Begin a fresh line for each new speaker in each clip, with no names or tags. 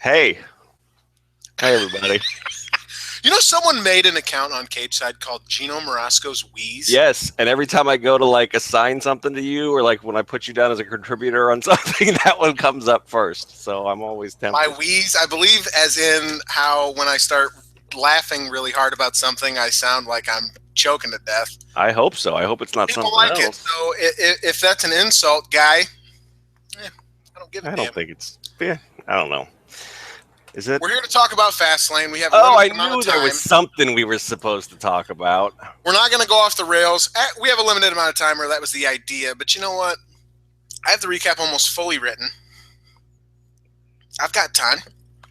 Hey, hey, everybody.
You know, someone made an account on Cageside called Geno Morasco's Wheeze.
Yes, and every time I go to like assign something to you, or like when I put you down as a contributor on something, that one comes up first. So I'm always
My
tempted.
wheeze, I believe, as in how when I start laughing really hard about something, I sound like I'm choking to death.
I hope so. I hope it's not
People
something
like it.
else.
So if that's an insult, guy, I don't give a
I
damn.
don't think it's. Yeah, I don't know. Is it?
We're here to talk about Fastlane. We have a
Oh, I
limited amount of
knew there was
time.
something we were supposed to talk about.
We're not going to go off the rails. We have a limited amount of time, or that was the idea. But you know what? I have the recap almost fully written. I've got time.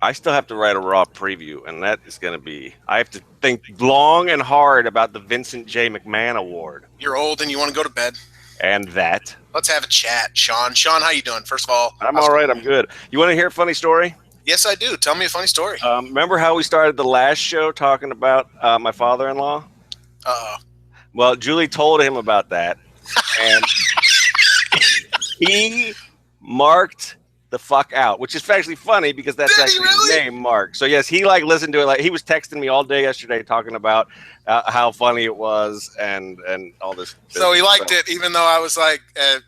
I still have to write a Raw preview, and that is going to be. I have to think long and hard about the Vincent J. McMahon Award
You're old and you want to go to bed.
and that.
Let's have a chat, Sean. Sean, how you doing? First of all,
I'm all right. I'm good. You want to hear a funny story?
Yes, I do. Tell me a funny story.
Remember how we started the last show talking about my father-in-law?
Uh-oh.
Well, Julie told him about that, and he marked the fuck out, which is actually funny because that's
Did he
actually his
really?
name, Mark. So yes, he like listened to it. Like he was texting me all day yesterday talking about how funny it was and all this.
So he liked it, even though I was like,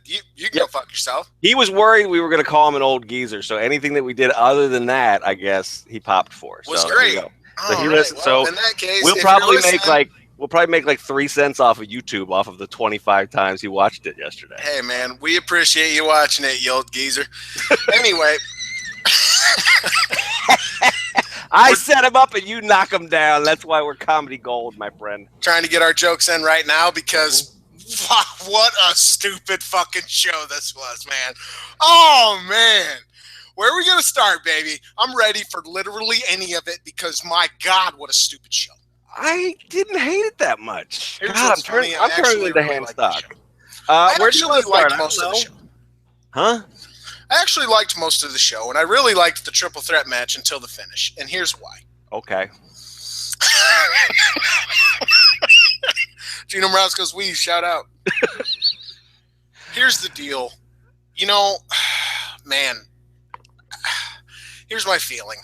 you can go
Yep.
fuck yourself.
He was worried we were going to call him an old geezer. So anything that we did other than that, I guess he popped for.
Was
So there you
great.
go. So
All
he
right.
listened.
Well,
So
in that case,
we'll
if
probably
you're
make
listening,
we'll probably make like 3 cents off of YouTube off of the 25 times he watched it yesterday.
hey, man, we appreciate you watching it, you old geezer. Anyway,
I set him up and you knock him down. That's why we're comedy gold, my friend.
trying to get our jokes in right now because what a stupid fucking show this was, man. Oh, man. Where are we going to start, baby? I'm ready for literally any of it because, my God, what a stupid show.
I didn't hate it that much.
Here's
God,
what's funny, I
I'm turning
actually
into
really
hand
liked the
stock.
I
Where do you want
actually
to start?
liked
I
most of
don't
the
know.
show.
Huh?
I actually liked most of the show, and I really liked the triple threat match until the finish, and here's why.
Okay.
Geno Morasco's Wee, shout out. Here's the deal. You know, man, here's my feeling.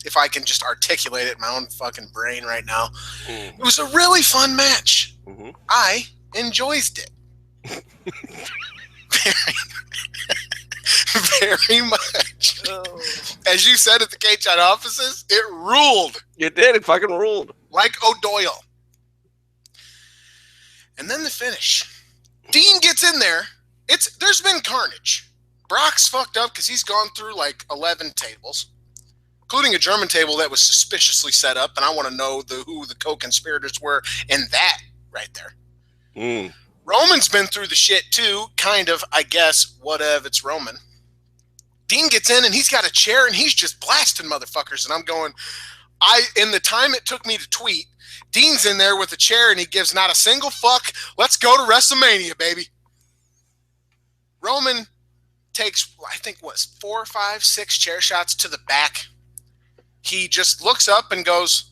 If I can just articulate it in my own fucking brain right now. It was a really fun match.
Mm-hmm.
I enjoyed it. Very much.
Oh.
As you said at the K-Chat offices, it ruled.
You did. It fucking ruled.
Like O'Doyle. And then the finish. Dean gets in there. There's been carnage. Brock's fucked up because he's gone through like 11 tables, including a German table that was suspiciously set up, and I want to know who the co-conspirators were in that right there.
Mm.
Roman's been through the shit too, kind of, I guess, whatever, it's Roman. Dean gets in and he's got a chair and he's just blasting motherfuckers, and I'm going, in the time it took me to tweet, Dean's in there with a chair and he gives not a single fuck. Let's go to WrestleMania, baby. Roman takes, I think, 4, 5, 6 chair shots to the back. He just looks up and goes,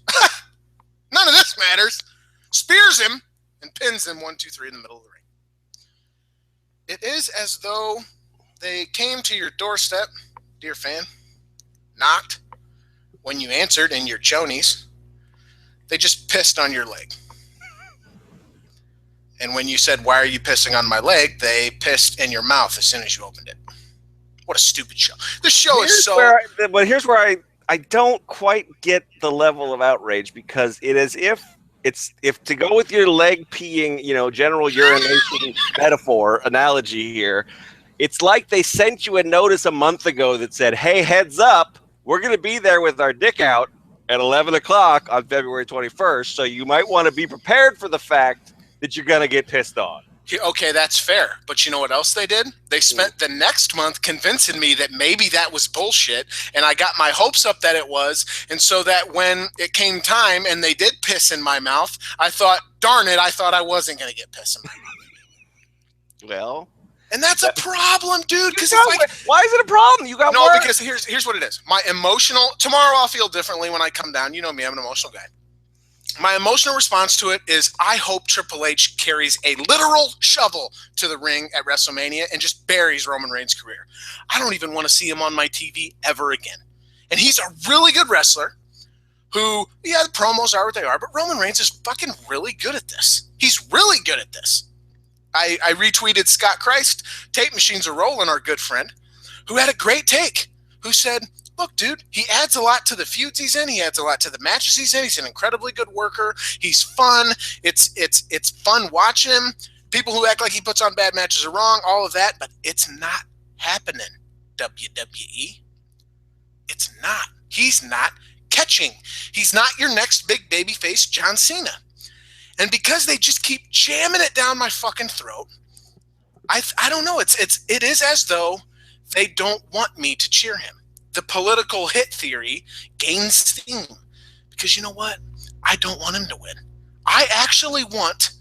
none of this matters. Spears him and pins him 1, 2, 3 in the middle of the ring. It is as though they came to your doorstep, dear fan, knocked. When you answered in your chonies, they just pissed on your leg. And when you said, why are you pissing on my leg? They pissed in your mouth as soon as you opened it. What a stupid show. This show is so...
But here's where I don't quite get the level of outrage, because it is if to go with your leg peeing, general urination metaphor, analogy here, it's like they sent you a notice a month ago that said, hey, heads up, we're going to be there with our dick out at 11 o'clock on February 21st, so you might want to be prepared for the fact that you're going to get pissed on.
Okay, that's fair. But you know what else they did? They spent the next month convincing me that maybe that was bullshit, and I got my hopes up that it was, and so that when it came time and they did piss in my mouth, I thought, darn it, I thought I wasn't going to get piss in my mouth.
Well...
And that's a problem, dude. Because
why is it a problem? You got
work? Because here's what it is. My emotional... Tomorrow I'll feel differently when I come down. You know me, I'm an emotional guy. My emotional response to it is I hope Triple H carries a literal shovel to the ring at WrestleMania and just buries Roman Reigns' career. I don't even want to see him on my TV ever again. And he's a really good wrestler who, yeah, the promos are what they are, but Roman Reigns is fucking really good at this. He's really good at this. I retweeted Scott Christ, Tape Machines Are Rolling, our good friend, who had a great take, who said, look, dude, he adds a lot to the feuds he's in. He adds a lot to the matches he's in. He's an incredibly good worker. He's fun. It's fun watching him. People who act like he puts on bad matches are wrong, all of that, but it's not happening, WWE. It's not. He's not catching. He's not your next big babyface John Cena. And because they just keep jamming it down my fucking throat, I don't know. It is as though they don't want me to cheer him. The political hit theory gains steam because you know what? I don't want him to win. I actually want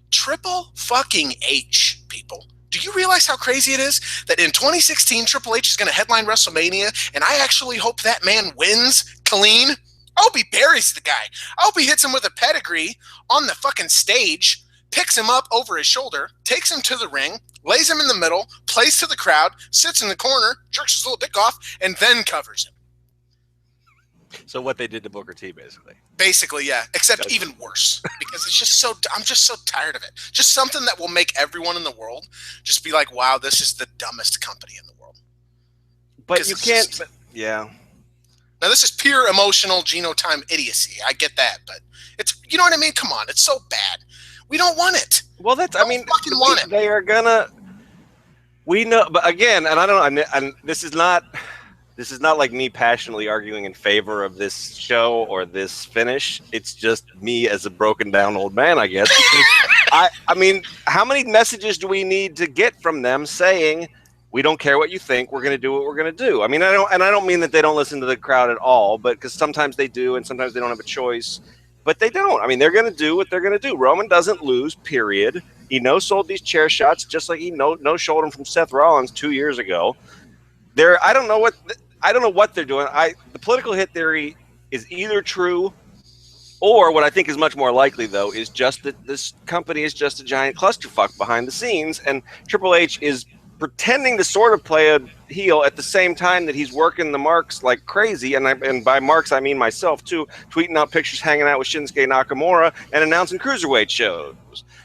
Triple fucking H, people. Do you realize how crazy it is that in 2016 Triple H is going to headline WrestleMania, and I actually hope that man wins clean? I hope he buries the guy. I hope he hits him with a pedigree on the fucking stage, picks him up over his shoulder, takes him to the ring, lays him in the middle, plays to the crowd, sits in the corner, jerks his little dick off, and then covers him.
So what they did to Booker T, basically.
Basically, yeah, except even worse, because it's just I'm just so tired of it. Just something that will make everyone in the world just be like, wow, this is the dumbest company in the world.
But you can't, yeah.
Now, this is pure emotional Geno time idiocy. I get that, but it's, you know what I mean? Come on, it's so bad. We don't want it.
Well, that's, I mean,
fucking want it.
They are gonna, we know, but again, and I don't know, and this is not like me passionately arguing in favor of this show or this finish. It's just me as a broken down old man, I guess. I mean, how many messages do we need to get from them saying, we don't care what you think, we're going to do what we're going to do? I mean, I don't mean that they don't listen to the crowd at all, but because sometimes they do and sometimes they don't have a choice, but they don't. I mean, they're going to do what they're going to do. Roman doesn't lose, period. He no-sold these chair shots just like he no-sold them from Seth Rollins 2 years ago. I don't know what they're doing. The political hit theory is either true, or what I think is much more likely, though, is just that this company is just a giant clusterfuck behind the scenes, and Triple H is pretending to sort of play a heel at the same time that he's working the marks like crazy, and by marks I mean myself too, tweeting out pictures hanging out with Shinsuke Nakamura and announcing cruiserweight shows.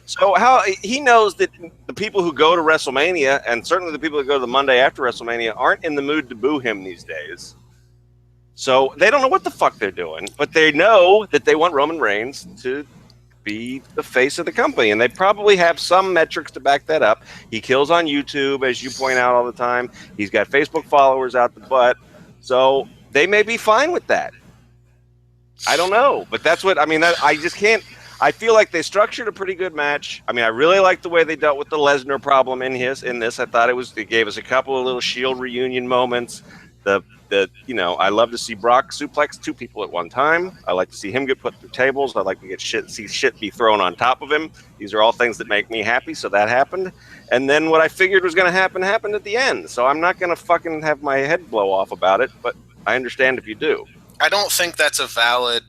So how he knows that the people who go to WrestleMania, and certainly the people who go to the Monday after WrestleMania, aren't in the mood to boo him these days. So they don't know what the fuck they're doing, but they know that they want Roman Reigns to be the face of the company, and they probably have some metrics to back that up. He kills on YouTube, as you point out all the time. He's got Facebook followers out the butt, so they may be fine with that. I don't know, but that's what I mean. I just can't. I feel like they structured a pretty good match. I mean, I really liked the way they dealt with the Lesnar problem in this. I thought it gave us a couple of little Shield reunion moments. I love to see Brock suplex two people at one time. I like to see him get put through tables. I like to see shit be thrown on top of him. These are all things that make me happy, so that happened. And then what I figured was going to happen happened at the end. So I'm not going to fucking have my head blow off about it, but I understand if you do.
I don't think that's a valid,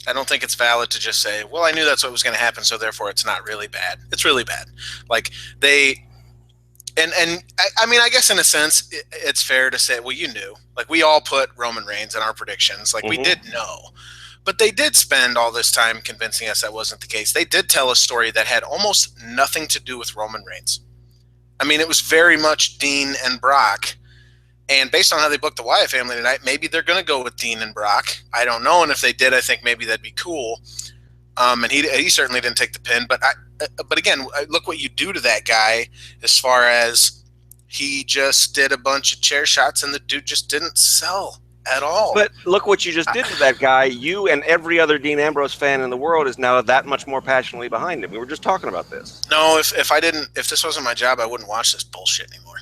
I don't think it's valid to just say, well, I knew that's what was going to happen, so therefore it's not really bad. It's really bad. Like, I guess in a sense, it's fair to say, well, you knew. Like, we all put Roman Reigns in our predictions. Like, we did know. But they did spend all this time convincing us that wasn't the case. They did tell a story that had almost nothing to do with Roman Reigns. I mean, it was very much Dean and Brock. And based on how they booked the Wyatt family tonight, maybe they're going to go with Dean and Brock. I don't know. And if they did, I think maybe that'd be cool. And he certainly didn't take the pin. But again, look what you do to that guy as far as he just did a bunch of chair shots and the dude just didn't sell at all.
But look what you just did to that guy. You and every other Dean Ambrose fan in the world is now that much more passionately behind him. We were just talking about this.
No, if this wasn't my job, I wouldn't watch this bullshit anymore.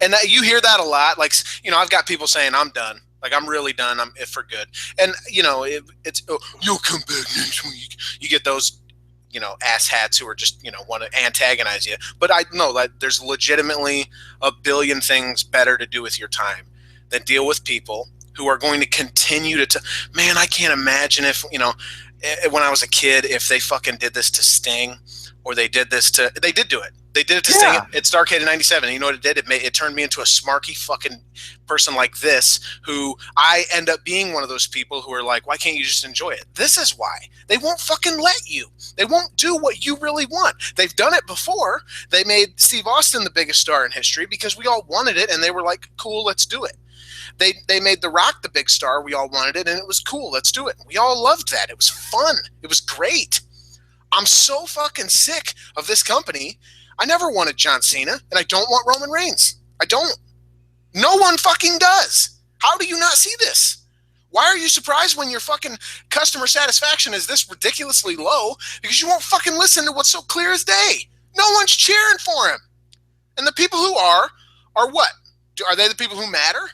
And you hear that a lot. Like, I've got people saying I'm done. Like, I'm really done. I'm for good. And it's you'll come back next week. You get those, ass hats who are just want to antagonize you. But I know that there's legitimately a billion things better to do with your time than deal with people who are going to continue to. Man, I can't imagine if when I was a kid, if they fucking did this to Sting, or they did this to. They did do it. They did it to Sting at Starrcade in '97. You know what it did? It turned me into a smarky fucking person like this, who I end up being one of those people who are like, why can't you just enjoy it? This is why. They won't fucking let you. They won't do what you really want. They've done it before. They made Steve Austin the biggest star in history because we all wanted it, and they were like, cool, let's do it. They made The Rock the big star. We all wanted it, and it was cool. Let's do it. We all loved that. It was fun. It was great. I'm so fucking sick of this company. I never wanted John Cena, and I don't want Roman Reigns. I don't. No one fucking does. How do you not see this? Why are you surprised when your fucking customer satisfaction is this ridiculously low? Because you won't fucking listen to what's so clear as day. No one's cheering for him. And the people who are what? Are they the people who matter?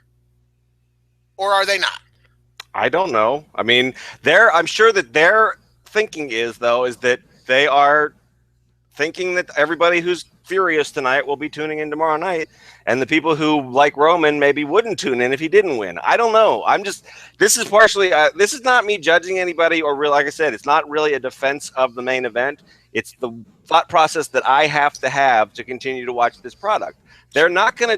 Or are they not?
I don't know. I mean, I'm sure that their thinking is that they are thinking that everybody who's furious tonight will be tuning in tomorrow night, and the people who like Roman maybe wouldn't tune in if he didn't win. I don't know. This is partially, this is not me judging anybody, or really, like I said, it's not really a defense of the main event. It's the thought process that I have to continue to watch this product. They're not gonna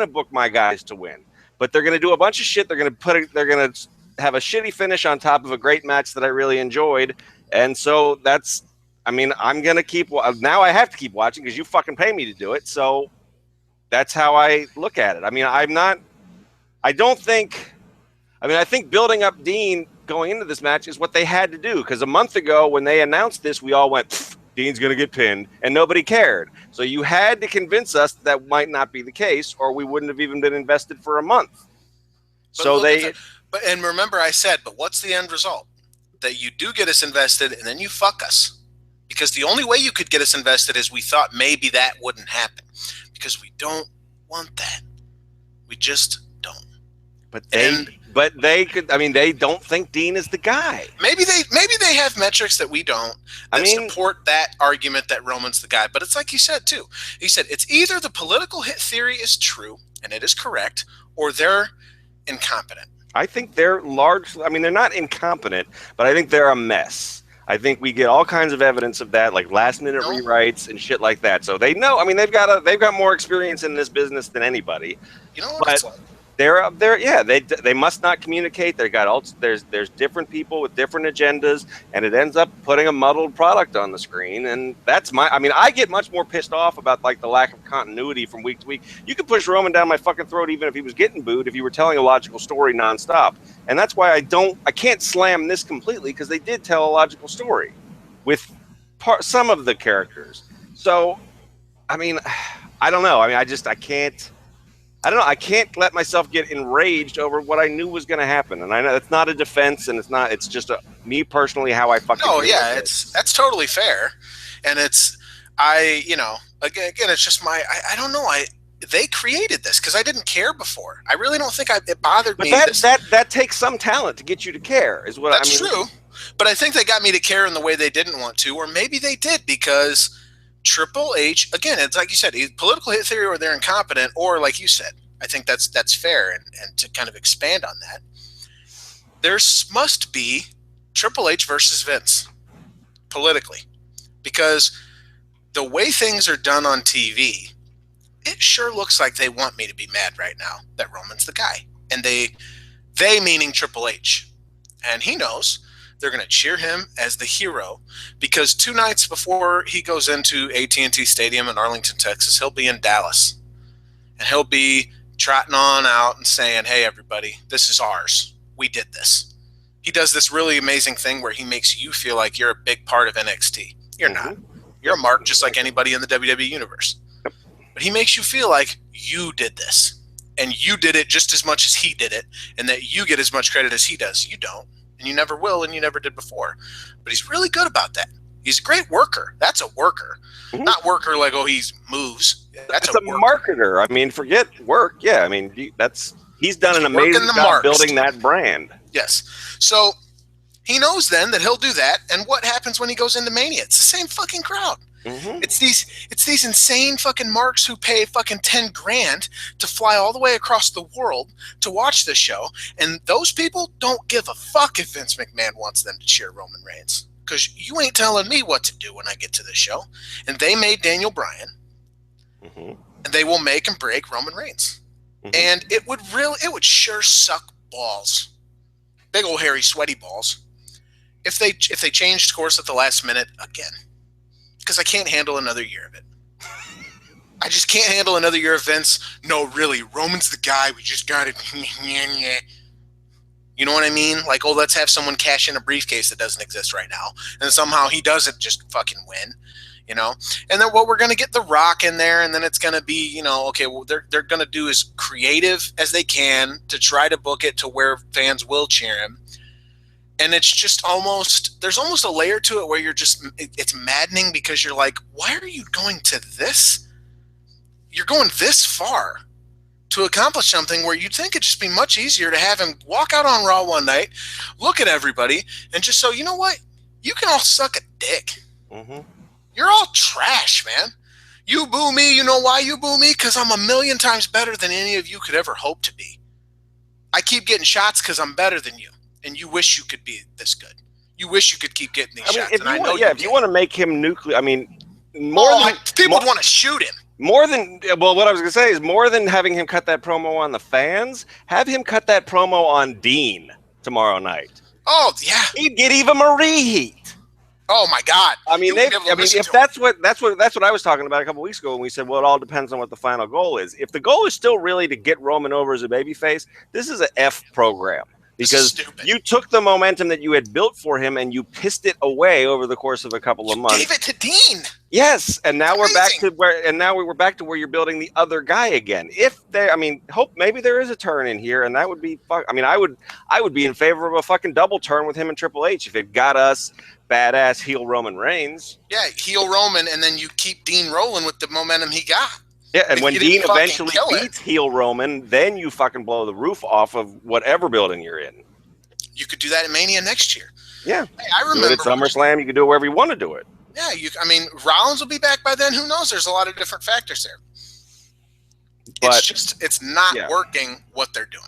book my guys to win, but they're gonna do a bunch of shit. They're gonna have a shitty finish on top of a great match that I really enjoyed, and so that's. I mean, I'm going to keep – now I have to keep watching because you fucking pay me to do it. So that's how I look at it. I mean, I think building up Dean going into this match is what they had to do, because a month ago when they announced this, we all went, Dean's going to get pinned, and nobody cared. So you had to convince us that might not be the case, or we wouldn't have even been invested for a month.
And remember I said, but what's the end result? That you do get us invested and then you fuck us. Because the only way you could get us invested is we thought maybe that wouldn't happen. Because we don't want that. We just don't.
But they could. I mean, they don't think Dean is the guy.
Maybe they have metrics that we don't support that argument that Roman's the guy. But it's like you said too. He said it's either the political hit theory is true and it is correct, or they're incompetent.
I think they're largely. I mean, they're not incompetent, but I think they're a mess. I think we get all kinds of evidence of that, like last-minute rewrites and shit like that. So they know. I mean, they've got more experience in this business than anybody.
You know what it's like?
They must not communicate. There's different people with different agendas, and it ends up putting a muddled product on the screen. And I get much more pissed off about like the lack of continuity from week to week. You could push Roman down my fucking throat even if he was getting booed, if you were telling a logical story nonstop. And that's why I can't slam this completely, because they did tell a logical story with some of the characters. So, I mean, I don't know. I mean, I can't. I don't know. I can't let myself get enraged over what I knew was going to happen, and I know it's not a defense, and it's not. It's just me personally how I fucking.
No, yeah, that's totally fair, and again, it's just I don't know. They created this because I didn't care before. I really don't think it bothered me.
But that takes some talent to get you to care, is what I mean.
That's true, but I think they got me to care in the way they didn't want to, or maybe they did because Triple H, again, it's like you said, political hit theory, or they're incompetent, or like you said, I think that's fair. And to kind of expand on that, there must be Triple H versus Vince politically, because the way things are done on TV, it sure looks like they want me to be mad right now that Roman's the guy. And they meaning Triple H. And he knows they're going to cheer him as the hero, because 2 nights before he goes into AT&T Stadium in Arlington, Texas, he'll be in Dallas. And he'll be trotting on out and saying, hey, everybody, this is ours. We did this. He does this really amazing thing where he makes you feel like you're a big part of NXT. You're not. You're a mark just like anybody in the WWE universe. But he makes you feel like you did this. And you did it just as much as he did it. And that you get as much credit as he does. You don't. And you never will, and you never did before. But he's really good about that. He's a great worker. That's a worker. Mm-hmm. Not worker like, oh, he moves. That's a
marketer. I mean, forget work. Yeah, I mean, he's done an amazing job building that brand.
Yes. So he knows then that he'll do that. And what happens when he goes into Mania? It's the same fucking crowd. Mm-hmm. It's these insane fucking marks who pay fucking $10,000 to fly all the way across the world to watch this show, and those people don't give a fuck if Vince McMahon wants them to cheer Roman Reigns, because you ain't telling me what to do when I get to the show. And they made Daniel Bryan,
Mm-hmm.
And they will make and break Roman Reigns.
Mm-hmm.
And it would sure suck balls, big old hairy sweaty balls, if they changed course at the last minute again. Because I can't handle another year of it. I just can't handle another year of Vince. No, really, Roman's the guy. We just got it. You know what I mean? Like, oh, let's have someone cash in a briefcase that doesn't exist right now. And somehow he doesn't just fucking win, you know? And then what we're going to get The Rock in there, and then it's going to be, you know, okay, well, they're going to do as creative as they can to try to book it to where fans will cheer him. And it's just there's almost a layer to it where it's maddening because you're like, why are you going to this? You're going this far to accomplish something where you'd think it'd just be much easier to have him walk out on Raw one night, look at everybody, and just so, you know what? You can all suck a dick.
Mm-hmm.
You're all trash, man. You boo me, you know why you boo me? Because I'm a million times better than any of you could ever hope to be. I keep getting shots because I'm better than you, and you wish you could be this good. You wish you could keep getting these shots.
If you want to make him nuclear, I mean,
people want to shoot him.
What I was going to say is more than having him cut that promo on the fans, have him cut that promo on Dean tomorrow night.
Oh, yeah.
He'd get Eva Marie heat.
Oh my God!
I mean, if that's what I was talking about a couple weeks ago when we said, well, it all depends on what the final goal is. If the goal is still really to get Roman over as a babyface, this is an F program. Because you took the momentum that you had built for him and you pissed it away over the course of a couple of months.
Gave it to Dean.
Yes, and now we're back to where you're building the other guy again. Hope maybe there is a turn in here, and that would be I would be in favor of a fucking double turn with him and Triple H if it got us badass heel Roman Reigns.
Yeah, heel Roman, and then you keep Dean rolling with the momentum he got.
Yeah, and when Dean eventually beats heel Roman, then you fucking blow the roof off of whatever building you're in.
You could do that at Mania next year.
Yeah.
Hey, I remember.
Do it at SummerSlam. You can do it wherever you want to do it.
Yeah, Rollins will be back by then. Who knows? There's a lot of different factors there. But it's not working what they're doing.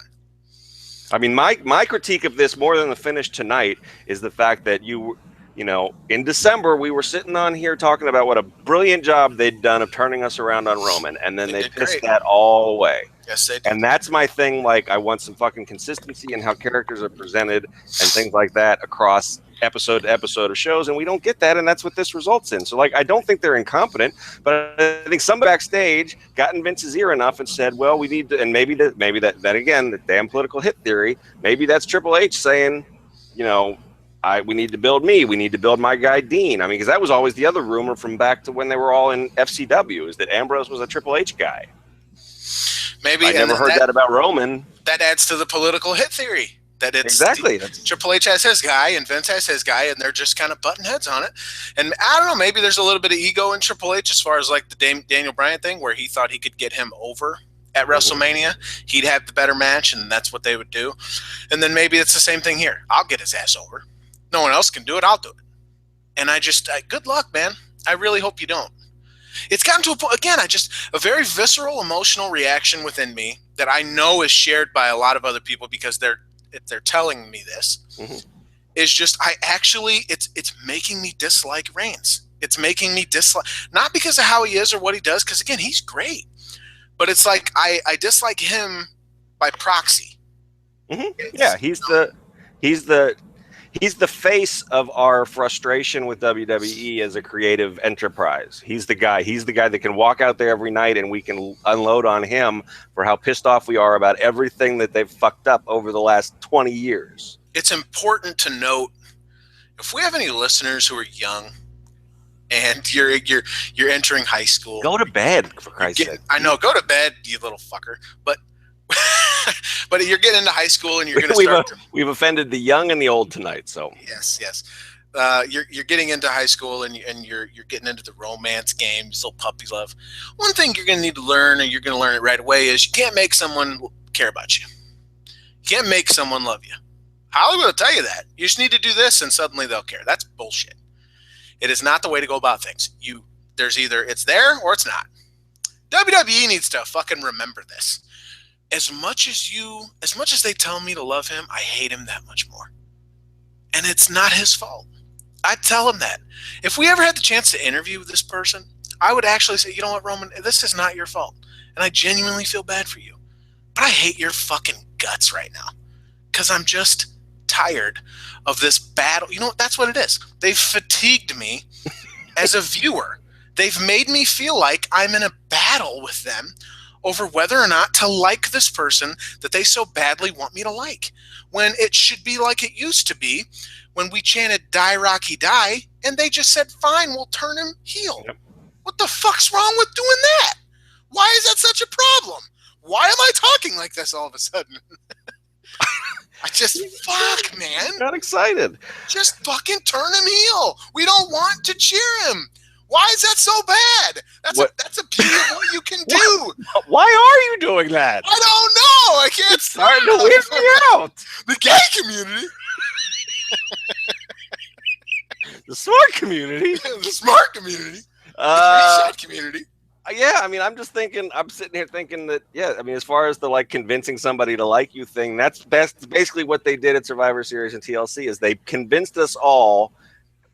I mean, my critique of this more than the finish tonight is the fact that in December, we were sitting on here talking about what a brilliant job they'd done of turning us around on Roman, and then they pissed that all away.
Yes, they did.
And that's my thing. Like, I want some fucking consistency in how characters are presented and things like that across episode to episode of shows, and we don't get that, and that's what this results in. So, like, I don't think they're incompetent, but I think somebody backstage got in Vince's ear enough and said, well, we need to, and maybe that again, the damn political hit theory, maybe that's Triple H saying, we need to build me. We need to build my guy Dean. I mean, because that was always the other rumor from back to when they were all in FCW, is that Ambrose was a Triple H guy.
Maybe
I never heard that about Roman.
That adds to the political hit theory. That it's
exactly
Triple H has his guy and Vince has his guy, and they're just kind of butting heads on it. And I don't know, maybe there's a little bit of ego in Triple H as far as like the Daniel Bryan thing, where he thought he could get him over at WrestleMania. He'd have the better match, and that's what they would do. And then maybe it's the same thing here. I'll get his ass over. No one else can do it. I'll do it. And good luck, man. I really hope you don't. It's gotten to a point, again, a very visceral, emotional reaction within me that I know is shared by a lot of other people because they're telling me this. Mm-hmm. Is just, it's making me dislike Reigns. It's making me dislike, not because of how he is or what he does, because again, he's great. But it's like, I dislike him by proxy.
Mm-hmm. Yeah, he's the face of our frustration with WWE as a creative enterprise. He's the guy that can walk out there every night and we can unload on him for how pissed off we are about everything that they've fucked up over the last 20 years.
It's important to note, if we have any listeners who are young and you're entering high school,
go to bed, for Christ's sake.
I know, go to bed, you little fucker. But but you're getting into high school and you're going to start.
We've offended the young and the old tonight. So
yes. You're getting into high school and you're getting into the romance game, still puppy love. One thing you're going to need to learn, and you're going to learn it right away, is you can't make someone care about you. You can't make someone love you. Hollywood will tell you that. You just need to do this, and suddenly they'll care. That's bullshit. It is not the way to go about things. There's either it's there or it's not. WWE needs to fucking remember this. As much as they tell me to love him, I hate him that much more. And it's not his fault. I tell him that. If we ever had the chance to interview this person, I would actually say, you know what, Roman, this is not your fault. And I genuinely feel bad for you. But I hate your fucking guts right now. Because I'm just tired of this battle. You know what? That's what it is. They've fatigued me as a viewer. They've made me feel like I'm in a battle with them over whether or not to like this person that they so badly want me to like. When it should be like it used to be when we chanted "Die Rocky Die" and they just said, fine, we'll turn him heel. Yep. What the fuck's wrong with doing that? Why is that such a problem? Why am I talking like this all of a sudden? I just, fuck, man.
Got excited.
Just fucking turn him heel. We don't want to cheer him. Why is that so bad? That's a beauty of what you can do.
Why are you doing that?
I don't know. I can't.
It's starting to weird me out.
The gay community.
The smart community.
The smart community. The community.
Yeah, I mean, I'm sitting here thinking that, yeah, I mean, as far as the like convincing somebody to like you thing, that's basically what they did at Survivor Series and TLC is they convinced us all,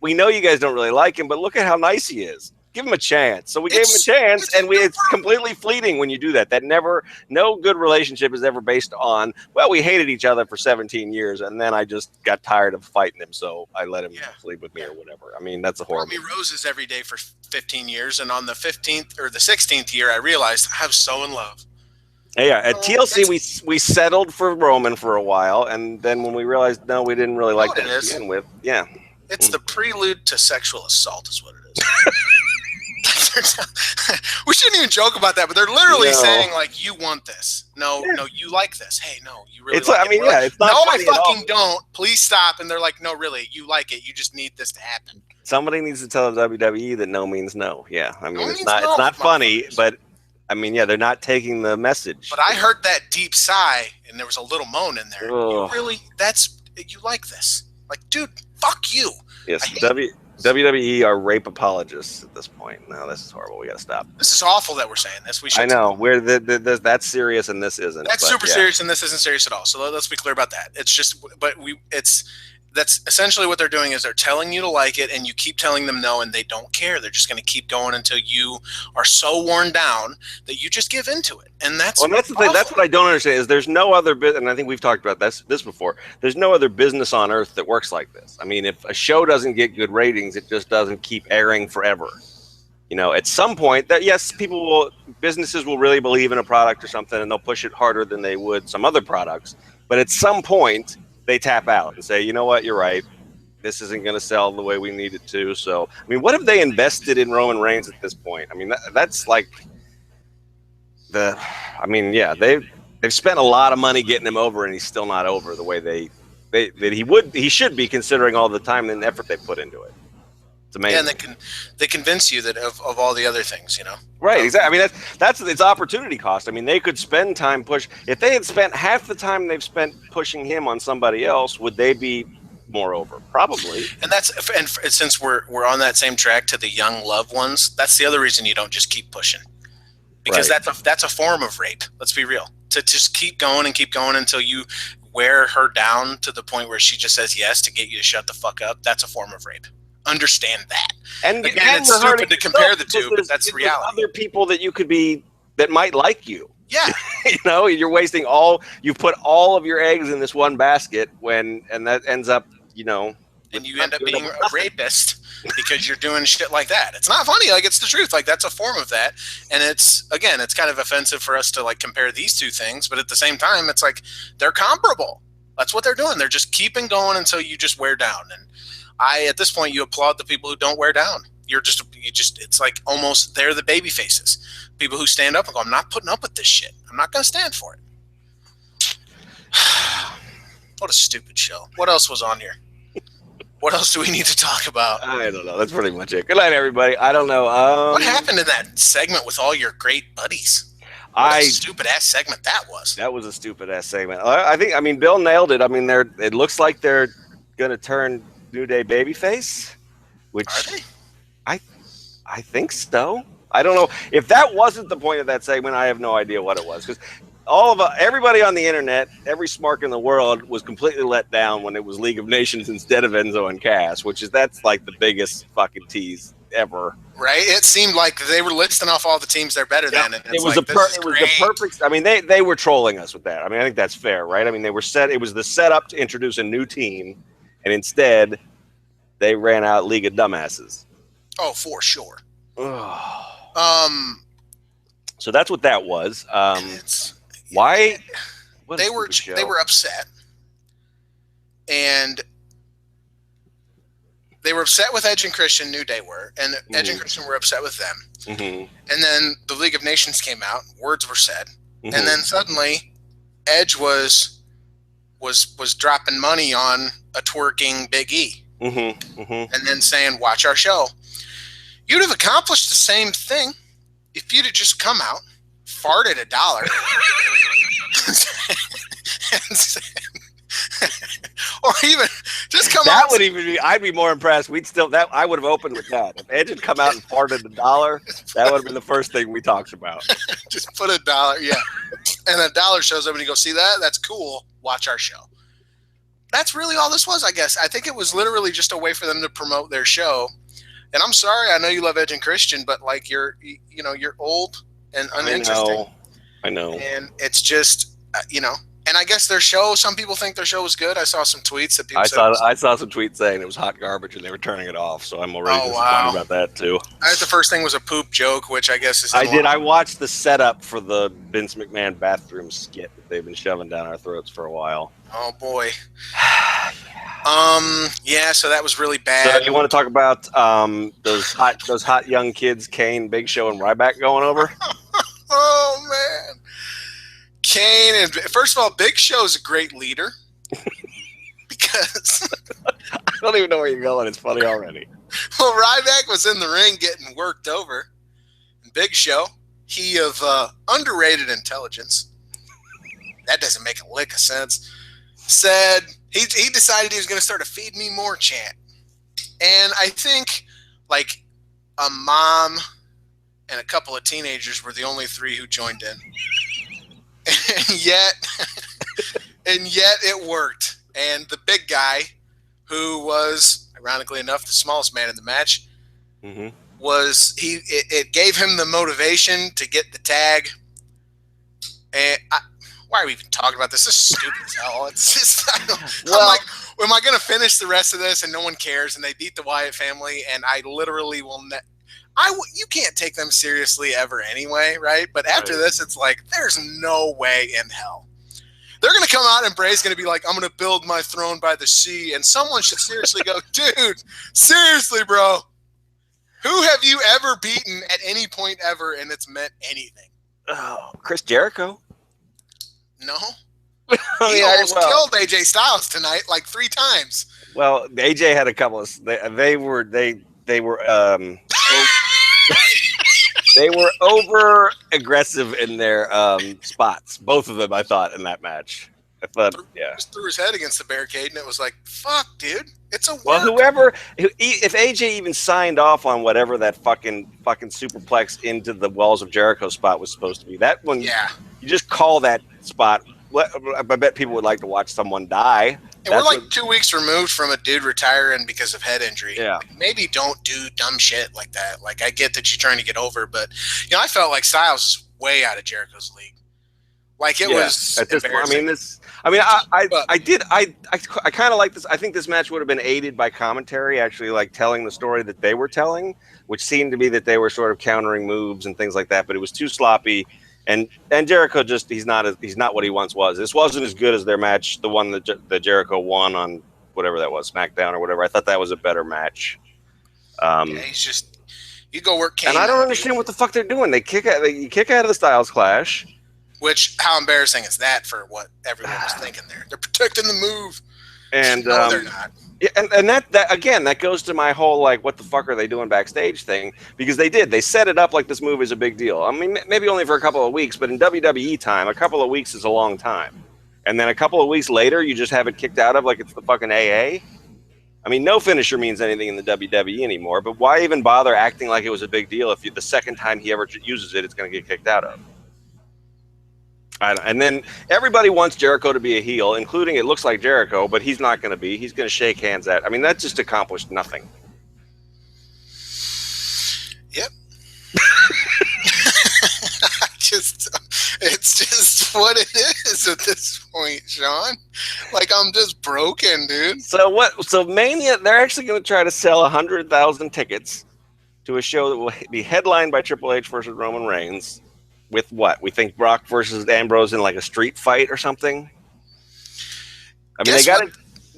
we know you guys don't really like him, but look at how nice he is. Give him a chance. So we gave him a chance, and it's completely fleeting when you do that. No good relationship is ever based on, well, we hated each other for 17 years, and then I just got tired of fighting him, so I let him sleep with me or whatever. I mean, that's a horrible.
Me roses every day for 15 years, and on the 15th or the 16th year, I realized I was so in love.
Yeah, at TLC, we settled for Roman for a while, and then when we realized, no, we didn't really like that to begin with. Yeah.
It's the prelude to sexual assault is what it is. We shouldn't even joke about that, but they're literally saying like, "You want this? No, you like this? Hey, no, you really."
It's like, it's not.
No, I fucking don't. Please stop. And they're like, "No, really, you like it. You just need this to happen."
Somebody needs to tell WWE that no means no. Yeah, I mean, it's not funny, but I mean, yeah, they're not taking the message.
But I heard that deep sigh, and there was a little moan in there. You like this? Like, dude, fuck you.
Yes, WWE are rape apologists at this point. No, this is horrible. We got to stop.
This is awful that we're saying this. We should.
I know. That's serious and this isn't.
That's super serious and this isn't serious at all. So let's be clear about that. It's just, that's essentially what they're doing is they're telling you to like it, and you keep telling them no, and they don't care. They're just going to keep going until you are so worn down that you just give into it. And that's the thing.
That's what I don't understand is there's no other business, and I think we've talked about this before. There's no other business on earth that works like this. I mean, if a show doesn't get good ratings, it just doesn't keep airing forever. You know, at some point, businesses will really believe in a product or something, and they'll push it harder than they would some other products. But at some point, they tap out and say, you know what, you're right. This isn't going to sell the way we need it to. So, I mean, what have they invested in Roman Reigns at this point? I mean, that's like they've spent a lot of money getting him over, and he's still not over the way he should be, considering all the time and effort they put into it. It's amazing.
Yeah, and they convince you that of all the other things, you know.
Right, exactly. I mean, that's its opportunity cost. I mean, they could spend time if they had spent half the time they've spent pushing him on somebody else, would they be more over? Probably.
And since we're on that same track to the young loved ones, that's the other reason you don't just keep pushing, because that's a form of rape. Let's be real. To just keep going until you wear her down to the point where she just says yes to get you to shut the fuck up. That's a form of rape. Understand that. And again, it's stupid to compare the two, but that's reality.
Other people that you could be that might like you.
Yeah.
You know, you're wasting you put all of your eggs in this one basket and that ends up, you know.
And you end up being a rapist because you're doing shit like that. It's not funny. Like, it's the truth. Like, that's a form of that. And it's kind of offensive for us to like compare these two things. But at the same time, it's like they're comparable. That's what they're doing. They're just keeping going until you just wear down. And at this point, you applaud the people who don't wear down. It's like almost they're the baby faces. People who stand up and go, I'm not putting up with this shit. I'm not going to stand for it. What a stupid show. What else was on here? What else do we need to talk about?
I don't know. That's pretty much it. Good night, everybody. I don't know.
What happened in that segment with all your great buddies? What a stupid-ass segment that was.
That was a stupid-ass segment. I mean, Bill nailed it. I mean, it looks like they're going to turn New Day babyface, which
are they?
I think so. I don't know if that wasn't the point of that segment. I have no idea what it was, because everybody on the internet, every smark in the world was completely let down when it was League of Nations instead of Enzo and Cass, that's like the biggest fucking tease ever.
Right? It seemed like they were listing off all the teams they're better than, and
it was the perfect. I mean, they were trolling us with that. I mean, I think that's fair, right? I mean, they were set. It was the setup to introduce a new team, and instead, they ran out League of Dumbasses.
Oh, for sure.
So that's what that was. Why?
They were upset, and they were upset with Edge and Christian. New Day were, and Edge and Christian were upset with them. And then the League of Nations came out. Words were said, and then suddenly, Edge was dropping money on a twerking Big E, and then saying, "Watch our show." You'd have accomplished the same thing if you'd have just come out, farted $1, or even just come out.
That would even be. I'd be more impressed. I would have opened with that. If Edge had come out and farted $1, that would have been the first thing we talked about.
Just put $1, yeah, and $1 shows up and you go, "See that? That's cool. Watch our show." That's really all this was, I guess. I think it was literally just a way for them to promote their show. And I'm sorry, I know you love Edge and Christian, but like you're old and uninteresting.
I know.
And it's just, and I guess their show, some people think their show was good. I saw some tweets that people
I saw some tweets saying it was hot garbage and they were turning it off. So I'm already disappointed about that too.
I thought the first thing was a poop joke, which I guess is.
I watched the setup for the Vince McMahon bathroom skit that they've been shoving down our throats for a while.
Oh boy. Yeah, so that was really bad.
So you want to talk about those hot young kids, Kane, Big Show, and Ryback going over?
Oh man, Kane, and first of all, Big Show is a great leader because
I don't even know where you're going. It's funny already.
Well, Ryback was in the ring getting worked over, and Big Show, he of underrated intelligence. That doesn't make a lick of sense. Said he decided he was going to start a "Feed Me More" chant, and I think like a mom and a couple of teenagers were the only three who joined in, and yet it worked. And the big guy, who was ironically enough the smallest man in the match, it gave him the motivation to get the tag. And why are we even talking about this? This is stupid as hell. It's just, I'm like, am I going to finish the rest of this and no one cares? And they beat the Wyatt family, and I literally will you can't take them seriously ever anyway, right? But after this, it's like, there's no way in hell. They're going to come out and Bray's going to be like, "I'm going to build my throne by the sea." And someone should seriously go, "Dude, seriously, bro. Who have you ever beaten at any point ever and it's meant anything?"
Oh, Chris Jericho.
No. He almost killed AJ Styles tonight like 3 times.
Well, AJ had a couple of they were they were over aggressive in their spots. Both of them, I thought, in that match. I thought,
just threw his head against the barricade, and it was like, "Fuck, dude, it's a work."
Well, if AJ even signed off on whatever that fucking superplex into the walls of Jericho spot was supposed to be, that one, you just call that spot. I bet people would like to watch someone die.
And we're like 2 weeks removed from a dude retiring because of head injury.
Yeah.
Maybe don't do dumb shit like that. Like, I get that you're trying to get over, but I felt like Styles was way out of Jericho's league. Like, it was
at this point. I kind of like this. I think this match would have been aided by commentary, actually, like telling the story that they were telling, which seemed to be that they were sort of countering moves and things like that. But it was too sloppy, and Jericho he's not what he once was. This wasn't as good as their match, the one that Jericho won on whatever that was, SmackDown or whatever. I thought that was a better match.
He's just you go work Kane.
And I don't understand what the fuck they're doing. They kick out of the Styles Clash.
Which, how embarrassing is that for what everyone was thinking there? They're protecting the move.
And
no, they're not.
Yeah, and that again, that goes to my whole like, what the fuck are they doing backstage thing? Because they set it up like this move is a big deal. I mean, maybe only for a couple of weeks, but in WWE time, a couple of weeks is a long time. And then a couple of weeks later, you just have it kicked out of like it's the fucking AA. I mean, no finisher means anything in the WWE anymore. But why even bother acting like it was a big deal if the second time he ever uses it, it's going to get kicked out of? And then everybody wants Jericho to be a heel, including it looks like Jericho, but he's not going to be. He's going to shake hands at. I mean, that just accomplished nothing.
Yep. It's just what it is at this point, Sean. Like, I'm just broken, dude.
So Mania, they're actually going to try to sell 100,000 tickets to a show that will be headlined by Triple H versus Roman Reigns. With what? We think Brock versus Ambrose in like a street fight or something. I mean, they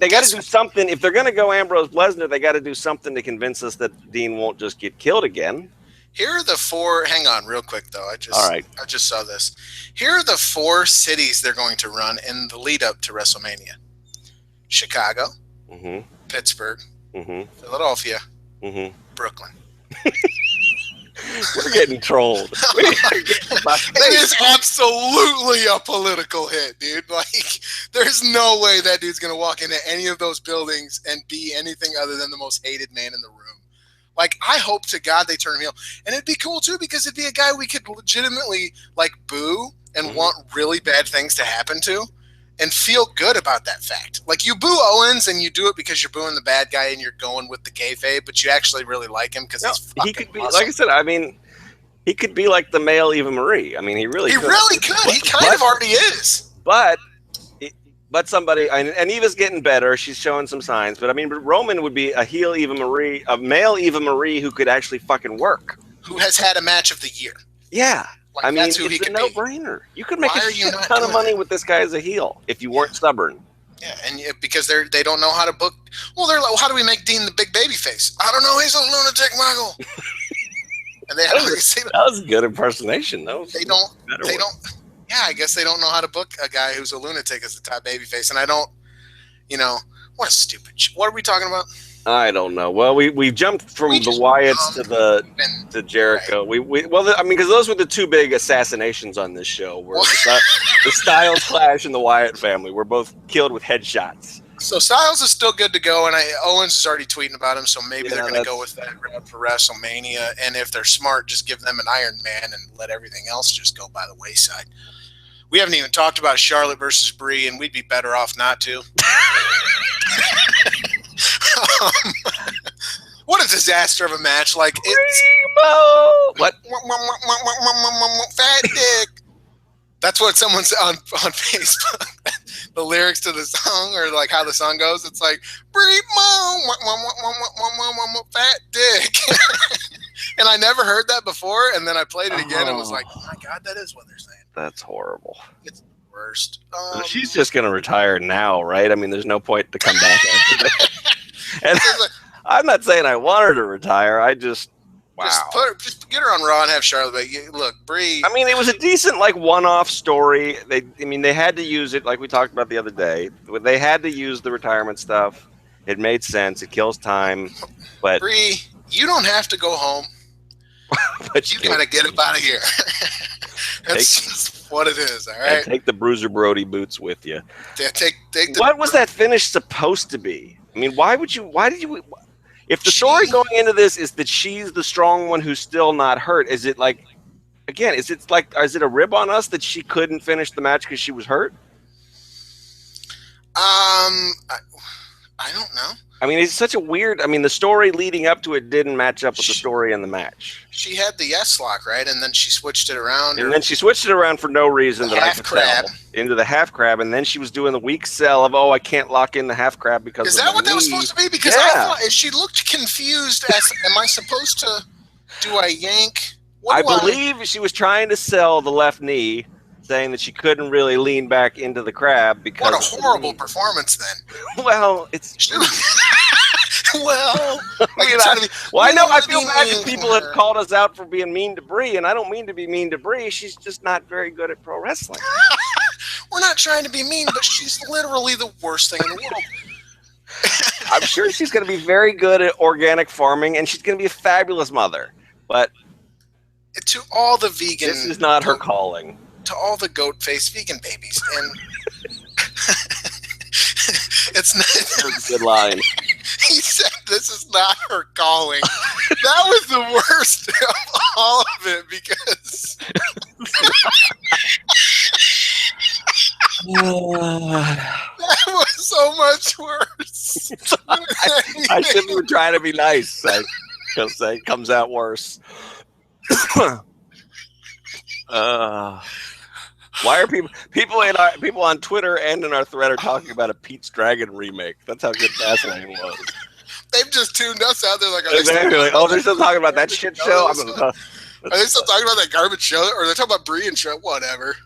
got to do something. If they're going to go Ambrose Lesnar, they got to do something to convince us that Dean won't just get killed again.
Here are the 4. Hang on, real quick though. I just saw this. Here are the 4 cities they're going to run in the lead up to WrestleMania: Chicago, Pittsburgh, Philadelphia, Brooklyn.
We're getting trolled.
It is absolutely a political hit, dude. Like, there's no way that dude's gonna walk into any of those buildings and be anything other than the most hated man in the room. Like, I hope to God they turn him heel. And it'd be cool, too, because it'd be a guy we could legitimately, like, boo and want really bad things to happen to and feel good about that fact. Like, you boo Owens and you do it because you're booing the bad guy and you're going with the kayfabe, but you actually really like him because
he could be, awesome. Like I said, I mean, he could be like the male Eva Marie. I mean, he really could.
He kind of already is.
But somebody, and Eva's getting better. She's showing some signs. But I mean, Roman would be a heel Eva Marie, a male Eva Marie who could actually fucking work.
Who has had a match of the year.
Yeah.
Like,
I mean,
it's
a no-brainer. You could make a ton of money with this guy as a heel if you weren't stubborn.
Yeah, and because they don't know how to book. Well, they're like, well, how do we make Dean the big baby face? I don't know. He's a lunatic, Michael. And
that was a good impersonation, though.
They don't. Yeah, I guess they don't know how to book a guy who's a lunatic as the top babyface, and I don't. What a stupid. What are we talking about?
I don't know. Well, we jumped from the Wyatts to Jericho. Right. I mean, because those were the 2 big assassinations on this show. Where the Styles Clash and the Wyatt family were both killed with headshots.
So Styles is still good to go, and Owens is already tweeting about him. So maybe they're going to go with that route for WrestleMania. And if they're smart, just give them an Iron Man and let everything else just go by the wayside. We haven't even talked about Charlotte versus Brie, and we'd be better off not to. What a disaster of a match! Like, it's
what?
Fat dick. That's what someone's on Facebook. The lyrics to the song, or like how the song goes, it's like Brie fat dick. And I never heard that before, and then I played it again and was like, oh my God, that is what they're saying.
That's horrible.
It's the worst.
She's just going to retire now, right? I mean, there's no point to come back after that. And I'm not saying I want her to retire. I just, wow.
Just get her on Raw and have Charlotte. Look, Brie.
I mean, it was a decent, like, one-off story. They had to use it, like we talked about the other day. They had to use the retirement stuff. It made sense. It kills time. But
Brie, you don't have to go home. But you got to get up out of here. That's just what it is, all right?
Take the Bruiser Brody boots with you.
Yeah,
what was that finish supposed to be? I mean, why did you... If the story going into this is that she's the strong one who's still not hurt, is it like... Again, is it a rib on us that she couldn't finish the match because she was hurt?
I don't know.
I mean, it's such a weird... I mean, the story leading up to it didn't match up with the story in the match.
She had the S-lock, right? And then she switched it around.
And then she switched it around for no reason that I could tell. Into the half crab, and then she was doing the weak sell of, I can't lock in the half crab because
Is that what that was supposed to be? Because I thought she looked confused as, am I supposed to... Do I yank?
I believe she was trying to sell the left knee, saying that she couldn't really lean back into the crab because...
What a horrible performance, then.
Well, it's...
Well,
I feel bad that people have called us out for being mean to Brie, and I don't mean to be mean to Brie. She's just not very good at pro wrestling.
We're not trying to be mean, but she's literally the worst thing in the world.
I'm sure she's going to be very good at organic farming, and she's going to be a fabulous mother. But
to all the vegan...
This is not her calling.
To all the goat-faced vegan babies. And it's not...
That's a good line.
He said this is not her calling. That was the worst of all of it because That was so much worse.
I shouldn't even try to be nice. Because it comes out worse. Why are people on Twitter and in our thread are talking about a Pete's Dragon remake? That's how good Fastlane was.
They've just tuned us out. They're like,
they're still talking about that shit show.
Are they still talking about that garbage show? Or they're talking about Brie and show? Whatever.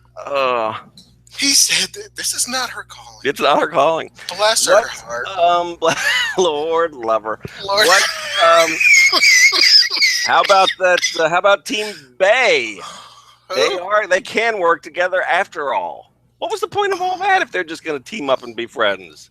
He said that this is not her calling.
It's not her calling.
Bless her heart.
Lord lover. Lord. What? How about that? How about Team Bay? They can work together after all. What was the point of all that if they're just going to team up and be friends?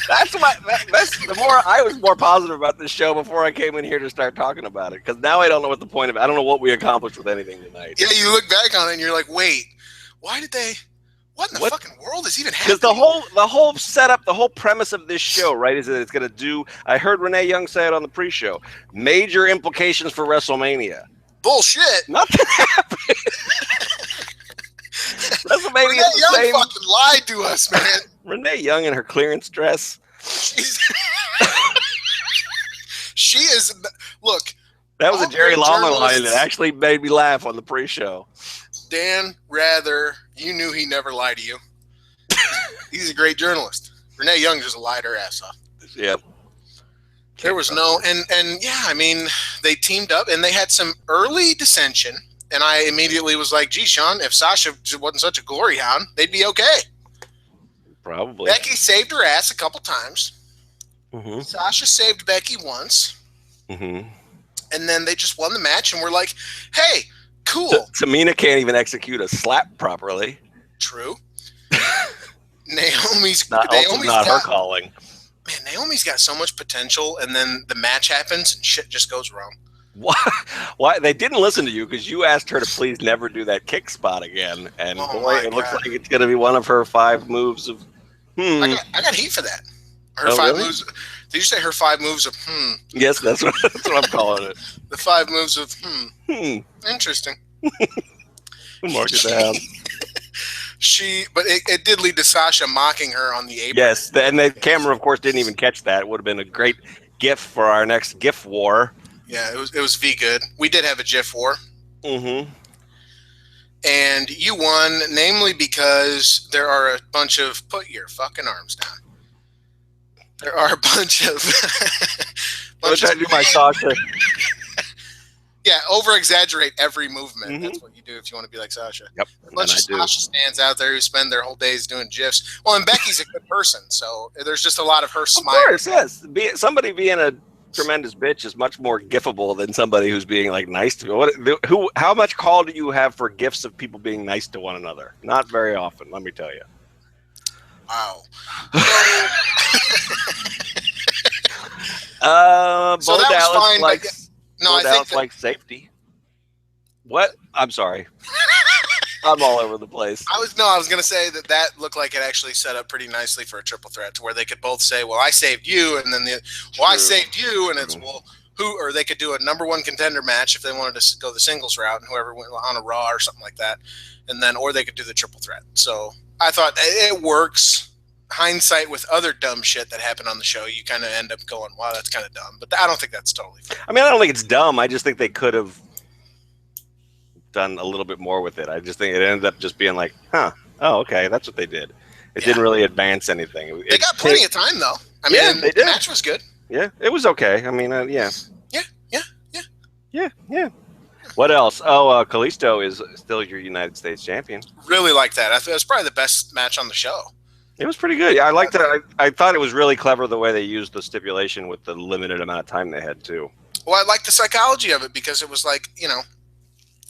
That's the more I was more positive about this show before I came in here to start talking about it, because now I don't know what the point of it. I don't know what we accomplished with anything tonight.
Yeah, you look back on it and you're like, wait, why did they? What in the fucking world is even happening?
Because the whole setup, the whole premise of this show, right, is that it's going to do. I heard Renee Young say it on the pre-show. Major implications for WrestleMania.
Bullshit.
Nothing happened. WrestleMania
Renee Young fucking lied to us, man.
Renee Young in her clearance dress.
She is. Look.
That was a Jerry Lawler line that actually made me laugh on the pre-show.
Dan Rather, you knew he never lied to you. He's a great journalist. Renee Young just lied her ass off.
Yep.
There was no, and yeah, I mean, they teamed up and they had some early dissension. And I immediately was like, gee, Sean, if Sasha wasn't such a glory hound, they'd be okay.
Probably.
Becky saved her ass a couple times.
Mm-hmm.
Sasha saved Becky once.
Mm-hmm.
And then they just won the match, and we're like, hey, cool.
Tamina can't even execute a slap properly.
True. Naomi's
not her calling.
Man, Naomi's got so much potential, and then the match happens, and shit just goes wrong.
Why? They didn't listen to you because you asked her to please never do that kick spot again. And it looks like it's going to be one of her 5 moves of
I got heat for that. Her 5 moves. Did you say her 5 moves of
Yes, that's what I'm calling it.
The 5 moves of Interesting.
Mark it down.
But it did lead to Sasha mocking her on the apron.
Yes, and the camera, of course, didn't even catch that. It would have been a great GIF for our next GIF war.
Yeah, it was V good. We did have a GIF war.
Mm-hmm.
And you won, namely because there are a bunch of put your fucking arms down. There are a bunch of.
I do my Sasha.
Yeah, over exaggerate every movement. Mm-hmm. That's what you do if you want to be like Sasha.
Yep.
A bunch of Sasha stands out there who spend their whole days doing GIFs. Well, and Becky's a good person, so there's just a lot of her smiling.
Of course, yes. Somebody being a tremendous bitch is much more gifable than somebody who's being like nice to you. How much call do you have for gifts of people being nice to one another? Not very often, let me tell you.
Wow.
So that was fine.
I think
like safety. What? I'm sorry. I'm all over the place.
I was going to say that looked like it actually set up pretty nicely for a triple threat to where they could both say, well, I saved you, and then I saved you, and it's, well, who, or they could do a number 1 contender match if they wanted to go the singles route and whoever went on a Raw or something like that. And then, or they could do the triple threat. So I thought it works. Hindsight with other dumb shit that happened on the show, you kind of end up going, wow, that's kind of dumb. But I don't think that's totally fair.
I mean, I don't think it's dumb. I just think they could have done a little bit more with it. I just think it ended up just being like, oh, okay, that's what they did. It didn't really advance anything.
They got plenty of time, though. I mean, the match was good.
Yeah, it was okay. I mean,
Yeah.
What else? Oh, Kalisto is still your United States champion.
Really like that. I thought it was probably the best match on the show.
It was pretty good. Yeah, I liked it. I thought it was really clever the way they used the stipulation with the limited amount of time they had, too.
Well, I liked the psychology of it because it was like,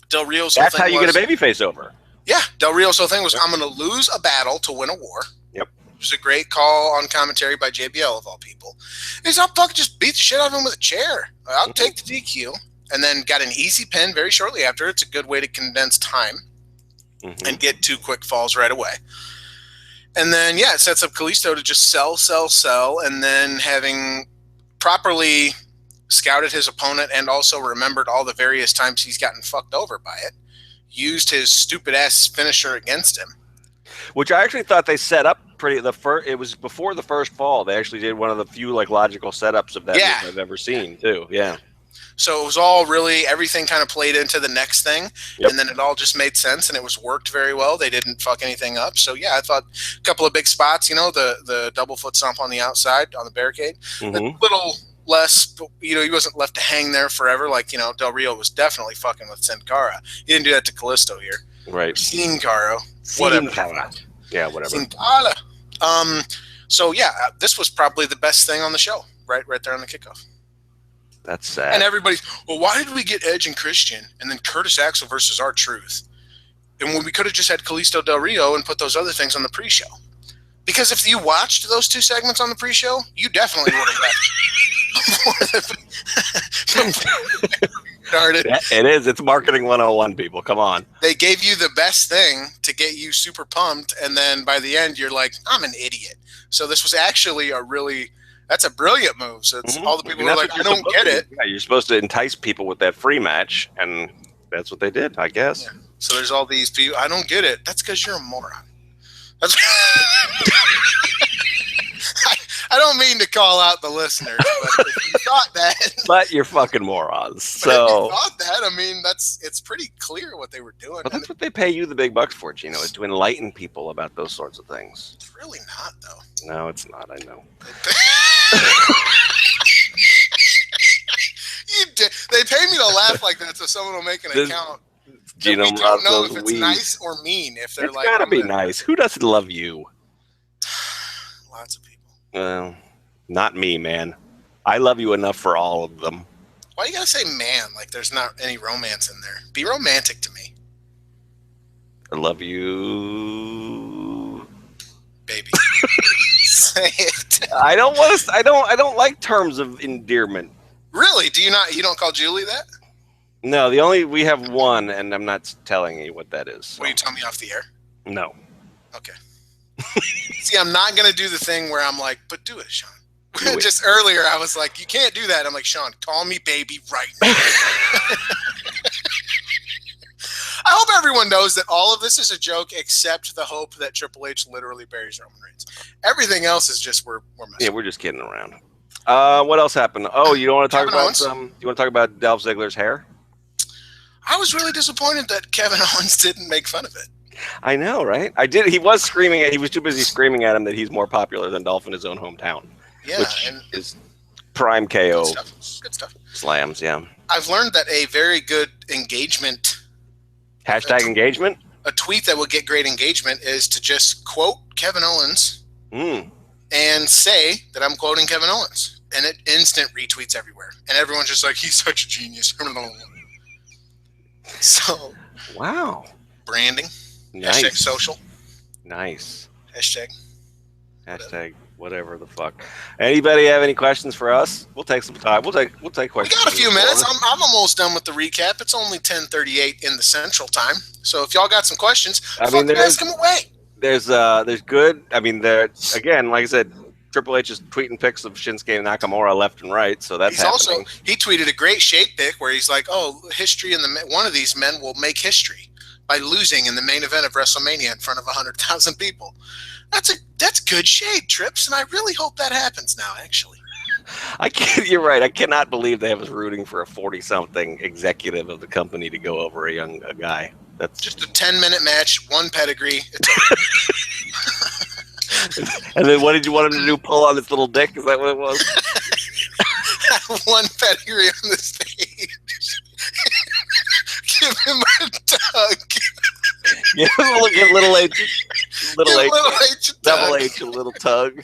Del Rio's
That's how you get a babyface over.
Yeah, Del Rio's whole thing was, I'm going to lose a battle to win a war.
Yep.
It was a great call on commentary by JBL, of all people. He's, I'll fucking just beat the shit out of him with a chair. I'll take the DQ. And then got an easy pin very shortly after. It's a good way to condense time and get 2 quick falls right away. And then, it sets up Kalisto to just sell, and then having properly scouted his opponent and also remembered all the various times he's gotten fucked over by it, used his stupid ass finisher against him.
Which I actually thought they set up it was before the first fall. They actually did one of the few like logical setups of that move I've ever seen too. Yeah.
So it was all really, everything kind of played into the next thing, and then it all just made sense, and it was worked very well. They didn't fuck anything up. So yeah, I thought a couple of big spots, the double foot stomp on the outside on the barricade, a little less, he wasn't left to hang there forever. Like, Del Rio was definitely fucking with Sin Cara. He didn't do that to Kalisto here.
Right.
Sin Cara. Whatever.
Yeah, whatever.
Sin Cara. So yeah, this was probably the best thing on the show, right there on the kickoff.
That's sad.
And everybody's, well, why did we get Edge and Christian and then Curtis Axel versus R-Truth? And when we could have just had Kalisto Del Rio and put those other things on the pre-show. Because if you watched those two segments on the pre-show, you definitely would have started.
It is. It's marketing 101, people. Come on.
They gave you the best thing to get you super pumped, and then by the end, you're like, I'm an idiot. So this was actually that's a brilliant move. So it's all the people who are like, I don't get it.
Yeah, you're supposed to entice people with that free match, and that's what they did, I guess.
Yeah. So there's all these people. I don't get it. That's because you're a moron. That's I don't mean to call out the listeners, but if you thought that.
But you're fucking morons. So
if you thought that, I mean, it's pretty clear what they were doing.
But that's what they pay you the big bucks for, Geno, is to enlighten people about those sorts of things.
It's really not, though.
No, it's not. I know.
They pay me to laugh like that so someone will make an account.
Geno,
we don't know if it's nice or mean. If they're
it's gotta be nice. Who doesn't love you?
Lots of people.
Well, not me, man. I love you enough for all of them.
Why you gotta say man? Like there's not any romance in there. Be romantic to me.
I love you,
baby. Say it.
I don't like terms of endearment.
Really? Do you not? You don't call Julie that?
No, we have one, and I'm not telling you what that is.
So. Will you tell me off the air?
No.
Okay. See, I'm not gonna do the thing where I'm like, but do it, Sean.
Do it.
Just earlier, I was like, you can't do that. I'm like, Sean, call me baby right now. I hope everyone knows that all of this is a joke, except the hope that Triple H literally buries Roman Reigns. Everything else is just we're messing.
Yeah, we're just kidding around. What else happened? Oh, you don't want to talk about you want to talk about Dolph Ziggler's hair?
I was really disappointed that Kevin Owens didn't make fun of it.
I know, right? I did. He was screaming he was too busy screaming at him that he's more popular than Dolph in his own hometown.
Yeah,
which is prime KO.
Good stuff.
Slams, yeah.
I've learned that a very good engagement.
Engagement?
A tweet that will get great engagement is to just quote Kevin Owens and say that I'm quoting Kevin Owens. And it instant retweets everywhere. And everyone's just like, he's such a genius. So.
Wow.
Branding.
Nice.
Hashtag social.
Nice.
Hashtag
whatever the fuck. Anybody have any questions for us? We'll take some time. We'll take questions.
We got a few minutes. I'm almost done with the recap. It's only 10:38 in the Central Time. So if y'all got some questions, ask them away.
There's good. I mean, there again, like I said, Triple H is tweeting pics of Shinsuke Nakamura left and right. So that's happening.
He tweeted a great shape pic where he's like, "Oh, history in one of these men will make history by losing in the main event of WrestleMania in front of 100,000 people." That's good shade, Trips, and I really hope that happens now. Actually,
You're right. I cannot believe they have us rooting for a 40-something executive of the company to go over a young guy. That's
just a 10-minute match, one pedigree.
And then what did you want him to do? Pull on his little dick? Is that what it was?
One pedigree on the stage. Give him a tug.
Give little H, double H, a little tug.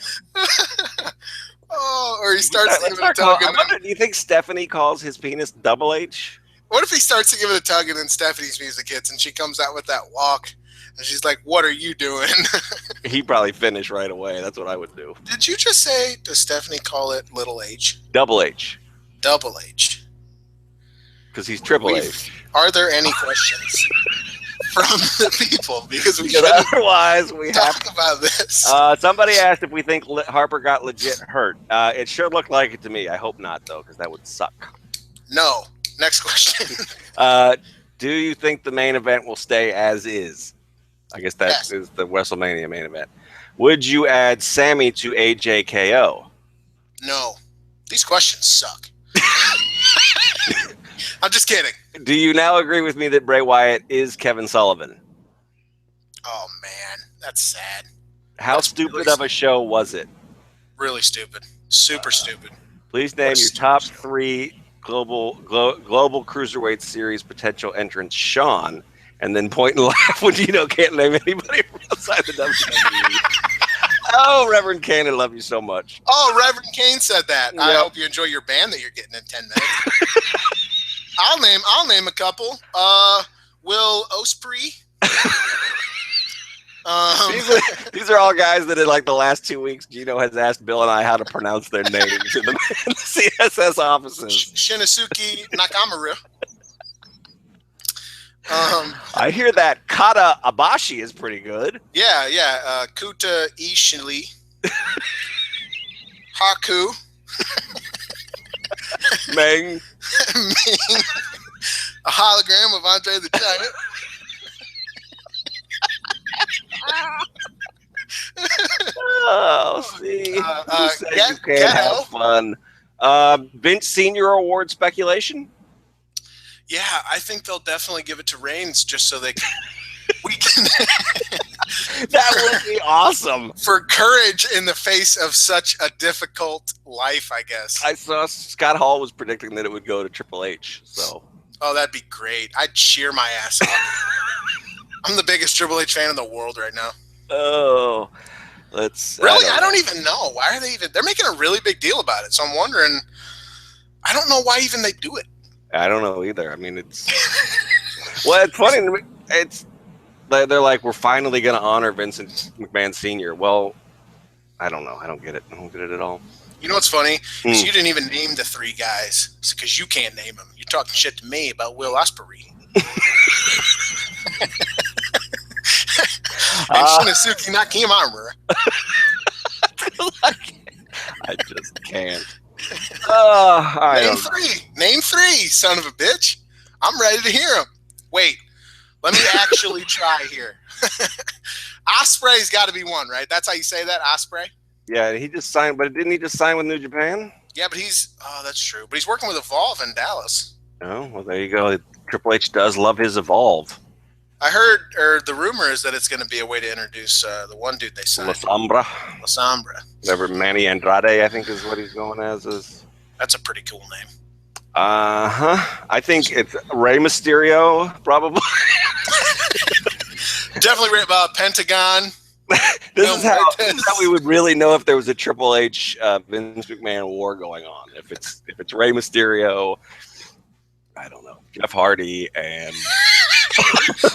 Oh, or he starts to give it a tug.
Do you think Stephanie calls his penis double H?
What if he starts to give it a tug and then Stephanie's music hits and she comes out with that walk and she's like, "What are you doing?"
He'd probably finish right away. That's what I would do.
Did you just say, does Stephanie call it little H?
Double H.
Double H.
Because he's Triple H.
Are there any questions? from the people because we
Because
shouldn't
otherwise we have.
talk about this.
Somebody asked if we think Harper got legit hurt. It sure looked like it to me. I hope not, though, because that would suck.
No. Next question.
Do you think the main event will stay as is? I guess that
Yes.
is the WrestleMania main event. Would you add Sammy to AJKO?
No. These questions suck. I'm just kidding.
Do you now agree with me that Bray Wyatt is Kevin Sullivan?
Oh, man. That's sad.
How stupid of a show was it?
Really stupid. Super stupid.
Please name your top 3 global cruiserweight series potential entrants. Sean, and then point and laugh when Geno can't name anybody from outside the WWE. Oh, Reverend Kane, I love you so much.
Oh, Reverend Kane said that.
Yep.
I hope you enjoy your band that you're getting in 10 minutes. I'll name a couple. Will Ospreay.
These are all guys that in like the last 2 weeks, Geno has asked Bill and I how to pronounce their names in the CSS offices.
Shinosuke Nakamura.
I hear that Kata Abashi is pretty good.
Yeah. Kuta Ishii. Haku.
Meng.
Ming. A hologram of Andre the Giant.
Oh, see. You said you can't
Geno.
have fun. Vince Senior Award speculation?
Yeah, I think they'll definitely give it to Reigns just so they can. We can.
That would be awesome.
For courage in the face of such a difficult life, I guess.
I saw Scott Hall was predicting that it would go to Triple H. So,
oh, that'd be great. I'd cheer my ass off. I'm the biggest Triple H fan in the world right now.
Oh, let's.
Really, I don't even know. Why are they even? They're making a really big deal about it. So I'm wondering. I don't know why even they do it.
I don't know either. I mean, it's. Well, it's funny. It's. They're like, we're finally going to honor Vincent McMahon Sr. Well, I don't know. I don't get it. I don't get it at all.
You know what's funny? Is you didn't even name the 3 guys because you can't name them. You're talking shit to me about Will Ospreay. And Shinosuke Nakamura.
I just can't.
Name three, son of a bitch. I'm ready to hear them. Wait, let me actually try here. Ospreay's got to be one, right? That's how you say that, Ospreay?
Yeah, he just signed, but didn't he just sign with New Japan?
Yeah, but that's true. But he's working with Evolve in Dallas.
Oh, well, there you go. Triple H does love his Evolve.
I heard, or the rumor is that it's going to be a way to introduce the one dude they signed.
La
Sombra.
Whatever, Manny Andrade, I think is what he's going as.
That's a pretty cool name.
I think it's Rey Mysterio, probably.
Definitely Pentagon.
This is how we would really know if there was a Triple H Vince McMahon war going on. If it's Rey Mysterio, I don't know, Jeff Hardy and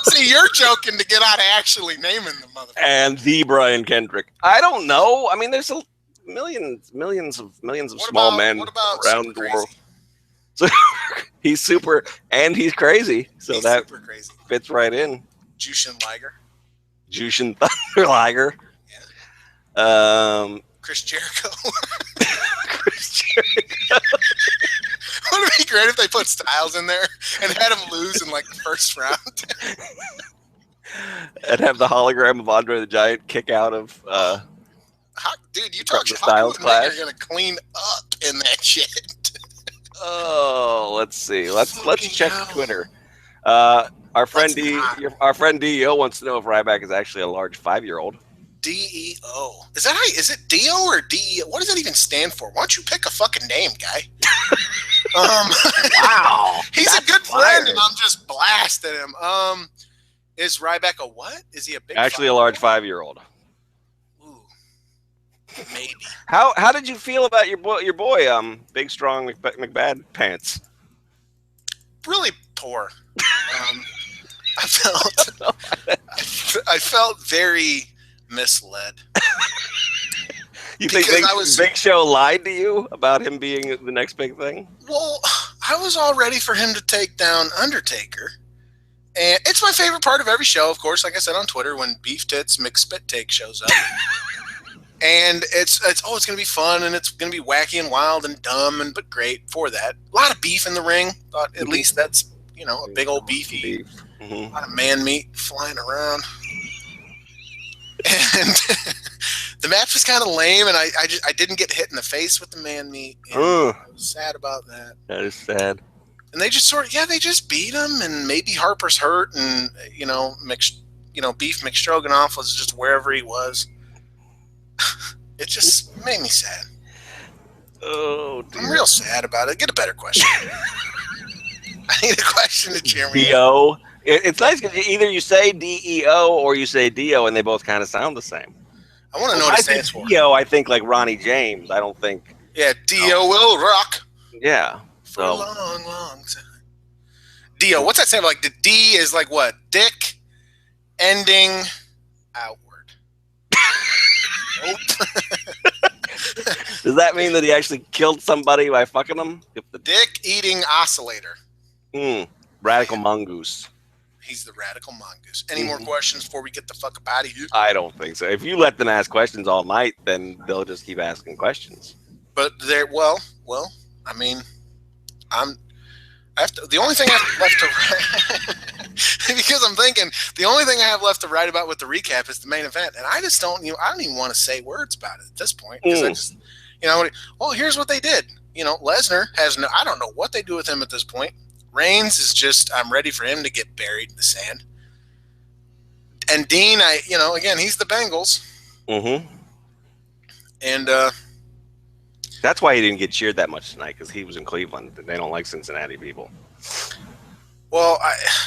see, you're joking to get out of actually naming the motherfucker.
And the Brian Kendrick. I don't know. I mean, there's millions of small men around the world. So he's super and he's crazy. So that
super crazy.
Fits right in.
Jushin Liger.
Jushin Thunder Liger. Yeah.
Chris Jericho.
Chris Jericho.
Wouldn't it be great if they put Styles in there and had him lose in like the first round?
And have the hologram of Andre the Giant kick out of
dude, you talk
the Styles clash.
You're gonna clean up in that shit.
Oh, let's see. Let's check Twitter. Our friend DEO wants to know if Ryback is actually a large 5-year-old.
DEO. Is it DEO or DEO? What does that even stand for? Why don't you pick a fucking name, guy?
Wow.
He's a good friend, and I'm just blasting him. Is Ryback a what? Is he a big?
Actually, a large 5-year-old.
Ooh, maybe.
How did you feel about your boy, Big Strong McBad Pants?
Really poor. I felt very misled.
You think Big Show lied to you about him being the next big thing?
Well, I was all ready for him to take down Undertaker, And it's my favorite part of every show, of course, like I said on Twitter, when Beef Tits McSpit Take shows up. And it's going to be fun, and it's going to be wacky and wild and dumb, but great for that. A lot of beef in the ring. Thought at least that's, a big old beefy. A lot of man meat flying around. And the match was kind of lame, and I didn't get hit in the face with the man meat. And I was sad about that.
That is sad.
And they just they just beat him, and maybe Harper's hurt, and Beef McStroganoff was just wherever he was. It just made me sad.
Oh, dear.
I'm real sad about it. Get a better question. I need a question to cheer me
D-O. It's nice because either you say D-E-O or you say D-O, and they both kind of sound the same.
I want to know what it stands for.
D-O, I think like Ronnie James. I don't think.
Yeah, D-O will rock.
Yeah.
For a long, long time. D-O, what's that stand for? Like the D is like what? Dick ending outward. Nope.
Does that mean that he actually killed somebody by fucking him?
Dick eating oscillator.
Radical mongoose.
He's the radical mongoose. Any more questions before we get the fuck up out of here?
I don't think so. If you let them ask questions all night, then they'll just keep asking questions.
But they're I mean, the only thing I have left to because I'm thinking the only thing I have left to write about with the recap is the main event, and I just don't even want to say words about it at this point because I just here's what they did. Lesnar has I don't know what they do with him at this point. Reigns is just I'm ready for him to get buried in the sand. And Dean, again, he's the Bengals. And
that's why he didn't get cheered that much tonight, because he was in Cleveland. They don't like Cincinnati people.
Well,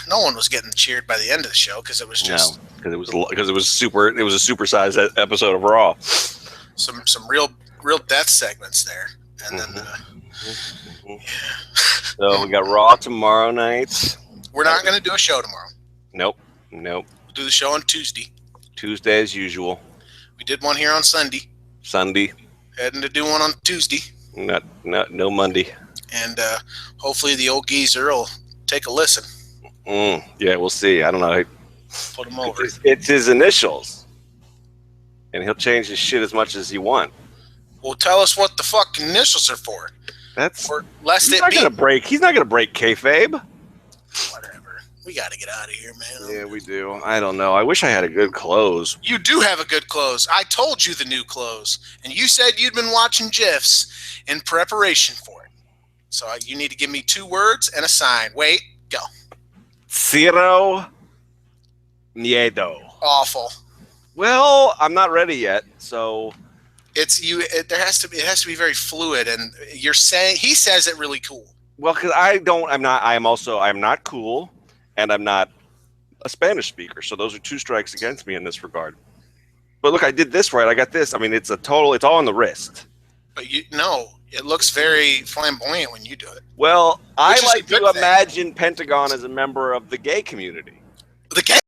no one was getting cheered by the end of the show because it was just
because it was a supersized episode of Raw.
Some real death segments there, and then
so we got Raw tomorrow night.
We're not going to do a show tomorrow.
Nope.
We'll do the show on Tuesday.
Tuesday as usual.
We did one here on Sunday. Heading to do one on Tuesday.
No Monday.
And hopefully the old geezer will take a listen.
Yeah, we'll see. I don't know.
Put him over.
It's his initials. And he'll change his shit as much as he wants.
Well, tell us what the fucking initials are for.
He's
not
gonna break kayfabe.
Whatever. We got to get out of here, man.
Yeah, we do. I don't know. I wish I had a good close.
You do have a good close. I told you the new close, and you said you'd been watching GIFs in preparation for it. So you need to give me 2 words and a sign. Wait, go.
Cero miedo.
Awful.
Well, I'm not ready yet, so
it has to be very fluid, and he says it really cool.
Well, because I'm not cool, and I'm not a Spanish speaker, so those are 2 strikes against me in this regard. But look, I did this right. I got this. I mean, it's all on the wrist.
But it looks very flamboyant when you do it.
Well, I like to imagine Pentagon as a member of the gay community.
The gay